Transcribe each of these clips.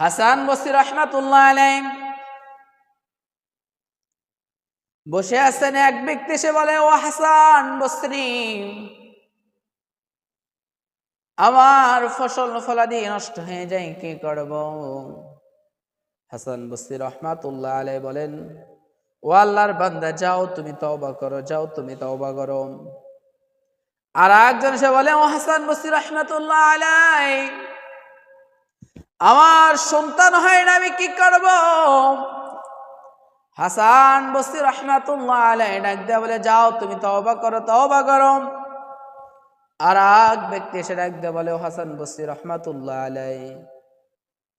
হাসান বসরি রাহমাতুল্লাহ আলাইহি বসে আছেন। এক ব্যক্তি এসে বলে, ও হাসান বসরি, আমার ফসল ফলাদি নষ্ট হয়ে যায়, কি করব? হাসান বসরি রাহমাতুল্লাহ আলাইহি বলেন, ও আল্লাহর বান্দা, যাও তুমি তওবা করো, যাও তুমি তওবা করো। আর একজন এসে বলে, ও হাসান বসরি রাহমাতুল্লাহ আলাইহি, আমার সন্তান হয় না, আমি কি করব? হাসান বসরি রাহমাতুল্লাহ আলাইহি ডাক দেয়া বলে, যাও তুমি তওবা করো, তওবা করো। আর এক ব্যক্তি এসে ডাক দেয়া বলে, ও হাসান বসরি রাহমাতুল্লাহ আলাইহি,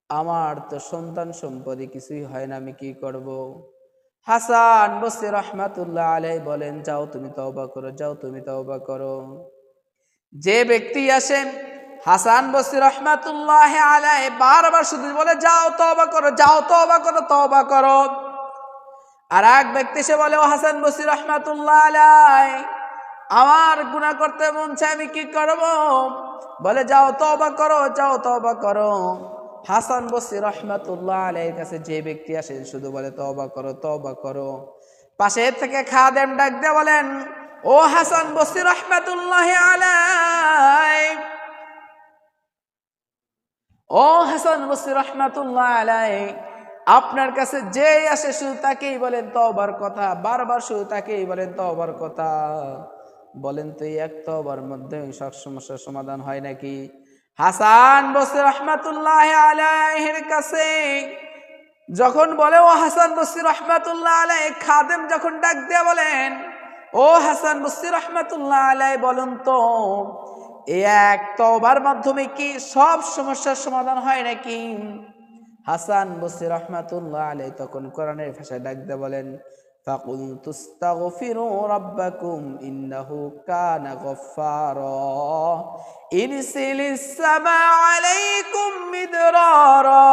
আমার তো সন্তান সম্পত্তি কিছুই হয় না, আমি কি করব? হাসান বসরি রাহমাতুল্লাহ আলাইহি বলেন, যাও তুমি তওবা করো, যাও তুমি তওবা করো। যে ব্যক্তি আসেন হাসান বসরি রাহমাতুল্লাহ আলাইহি বারবার শুধু বলে, যাও তওবা করো, যাও তওবা করো, তওবা করো। আর এক ব্যক্তি এসে বলে, ও হাসান বসরি রাহমাতুল্লাহ আলাইহি, আমার গুনাহ করতে মন চায়, আমি কি করব? বলে, যাও তওবা করো, যাও তওবা করো। হাসান বসরি রাহমাতুল্লাহ আলাইহির কাছে যে ব্যক্তি আসে শুধু বলে, তওবা করো, তওবা করো। পাশে থেকে খাদেম ডাক দিয়ে বলেন, ও হাসান বসরি রাহমাতুল্লাহ আলাইহি, ও হাসান বসরি রাহমাতুল্লাহ আলাইহি, আপনার কাছে যে আসে শুধু তাকেই বলেন তওবার কথা, বারবার শুধু তাকেই বলেন তওবার কথা। বলেন তো এই এক তওবার মধ্যে সব সমস্যার সমাধান হয় নাকি? হাসান বসরি রাহমাতুল্লাহ আলাইহির কাছে যখন বলে, ও হাসান বসরি রাহমাতুল্লাহ আলাইহি, খাদেম যখন ডাক দিয়ে বলেন, ও হাসান বসরি রাহমাতুল্লাহ আলাইহি, বলুন তো এই এক তওবার মাধ্যমে কি সব সমস্যার সমাধান হয় নাকি? হাসান বসরি রাহমাতুল্লাহ আলাইহি তখন কোরআনের ভাষায় ডাক দিয়ে বলেন, ফাকুলতু আস্তাগফিরু রাব্বাকুম ইন্নাহু কানা গফফারা ইরসিলিস সামা আলাইকুম মিদরারা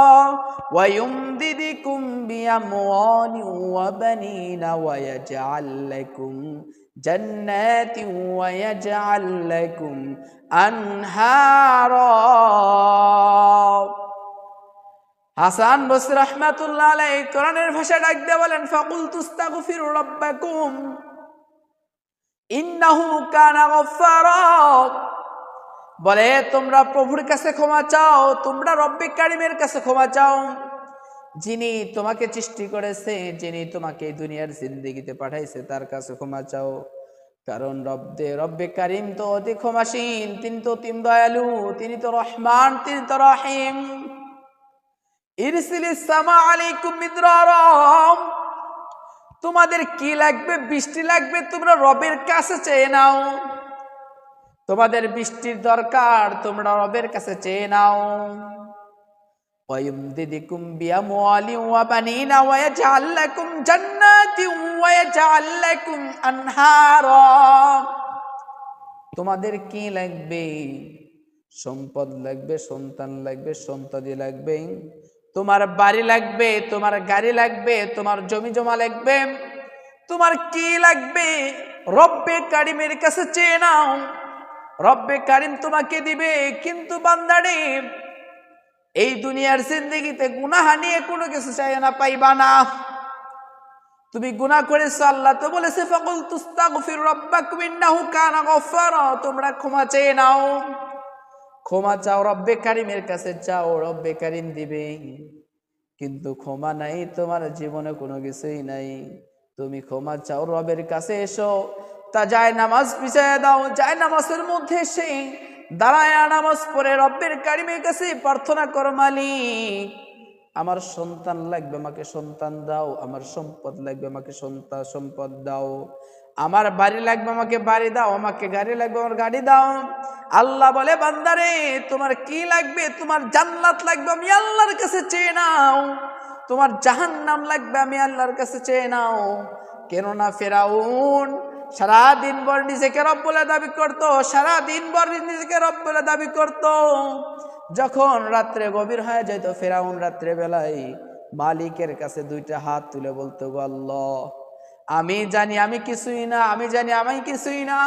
ওয়া ইউমদিদকুম বিআমওয়ালিন ওয়া বানিনা ওয়া ইয়াজআল লাকুম জান্নাতিন ওয়া ইয়াজআল লাকুম আনহারা। হাসান বসরি রাহমাতুল্লাহ আলাইহি কোরআনের ভাষায় ডাক দিয়ে বলেন, ফাকুলতু আস্তাগফিরু রাব্বাকুম ইন্নাহু কানা গফফারা, বলে তোমরা প্রভুর কাছে ক্ষমা চাও, তোমরা রব্বে কারিমের কাছে ক্ষমা চাও, যিনি তোমাকে সৃষ্টি করেছে, যিনি তোমাকে দুনিয়ার জিন্দেগিতে পাঠাইছে, তার কাছে ক্ষমা চাও। কারণ রব্বে কারিম তো অতি ক্ষমাসীন, তিনি তো অতি দয়ালু, তিনি তো রহমান, তিনি তো রহিম। ইরসিলিস সামা আলাইকুম মিদরারা, তোমাদের কি লাগবে? বৃষ্টি লাগবে, তোমরা রবের কাছে চেয়ে নাও। তোমাদের বৃষ্টির দরকার, তোমরা রবের কাছে চেয়ে নাও। ওয়া ইউমদিদকুম বিআমওয়ালিন ওয়া বানিনা ওয়া ইয়াজআল লাকুম জান্নাতিন ওয়া ইয়াজআল লাকুম আনহারা। তোমাদের কি লাগবে? সম্পদ লাগবে, সন্তান লাগবে, সন্ততি লাগবে, তোমার বাড়ি লাগবে, তোমার গাড়ি লাগবে, তোমার জমি জমা লাগবে, তোমার কি লাগবে? রব্বে কারিমের কাছে চেয়ে নাও, রব্বে কারিম তোমাকে দিবে। কিন্তু বান্দারে, এই দুনিয়ার জিন্দেগিতে গুনাহ নিয়ে কোনো কিছু চাই না, পাইবা না। তুমি গুনাহ করেছো, আল্লাহ তো বলেছে, ফাকুলতু আস্তাগফিরু রাব্বাকুম ইন্নাহু কানা গফফারা, তোমরা ক্ষমা চেয়ে নাও, ক্ষমা চাও, রব্বে কারিমের কাছে চাও, রব্বে কারিম দিবে। কিন্তু ক্ষমা নাই, তোমার জীবনে কোনো কিছুই নাই। তুমি ক্ষমা চাও, রবের কাছে এসো, তা যায় নামাজ পিছায় দাও, যায় নামাজের মধ্যে এসে দাঁড়ায় নামাজ পড়ে রব্বের কারিমের কাছে প্রার্থনা করো, মালিক আমার সন্তান লাগবে, আমাকে সন্তান দাও, আমার সম্পদ লাগবে, আমাকে সম্পদ দাও, আমার বাড়ি লাগবে, আমাকে বাড়ি দাও, আমাকে গাড়ি লাগবে, আমার গাড়ি দাও। আল্লাহ বলে, বান্দারে তোমার কি লাগবে? তোমার জান্নাত লাগবে, আমি আল্লাহর কাছে চেয়ে নাও। তোমার জাহান্নাম লাগবে, আমি আল্লাহর কাছে চেয়ে নাও। কেননা ফেরাউন সারাদিন ভর নিজেকে রব বলে দাবি করতো, সারাদিন ভর নিজেকে রব বলে দাবি করতো। যখন রাত্রে গভীর হয়ে যেত, ফেরাউন রাত্রে বেলায় মালিকের কাছে দুইটা হাত তুলে বলতো, গো আল্লাহ, আমি জানি আমি কিছুই না, আমি জানি আমি কিছুই না,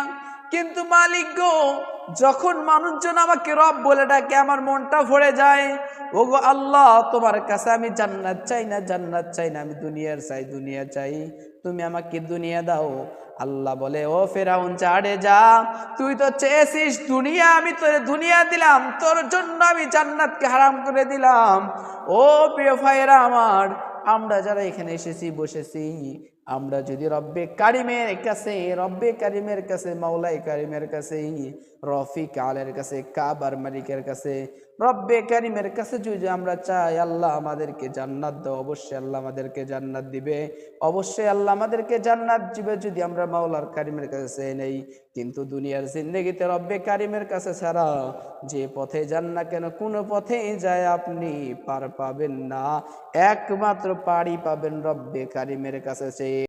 কিন্তু মালিক গো, যখন মানুষজন আমাকে রব বলে ডাকে আমার মনটা ভরে যায়। ওগো আল্লাহ, তোমার কাছে আমি জান্নাত চাই না, জান্নাত চাই না, আমি দুনিয়ার চাই, দুনিয়া চাই, তুমি আমাকে দুনিয়া দাও। আল্লাহ বলে, ও ফেরাউন, ছাড়ে যা, তুই তো চেয়েছিস দুনিয়া, আমি তোরে দুনিয়া দিলাম, তোর জন্য আমি জান্নাতকে হারাম করে দিলাম। ও প্রিয় ভাইয়েরা আমার, আমরা যারা এখানে এসেছি, বসেছি, আমরা যদি রব্বে কারিমের কাছে, রব্বে কারিমের কাছে, মাওলাই কারিমের কাছে, রফিক আলের কাছে, কাবার মালিকের কাছে, রব্বে কারিমের কাছে যদি আমরা চাই আল্লাহ আমাদেরকে জান্নাত দাও, অবশ্যই আল্লাহ আমাদেরকে জান্নাত দিবে, অবশ্যই আল্লাহ আমাদেরকে জান্নাত দিবে যদি আমরা মাওলার কারিমের কাছে চেয়ে নেই। কিন্তু দুনিয়ার জিন্দগিতে রব্বে কারিমের কাছে ছাড়া যে পথে যান না কেন, কোনো পথে যায় আপনি পার পাবেন না, একমাত্র পাড়ি পাবেন রব্বে কারিমের কাছে চেয়ে।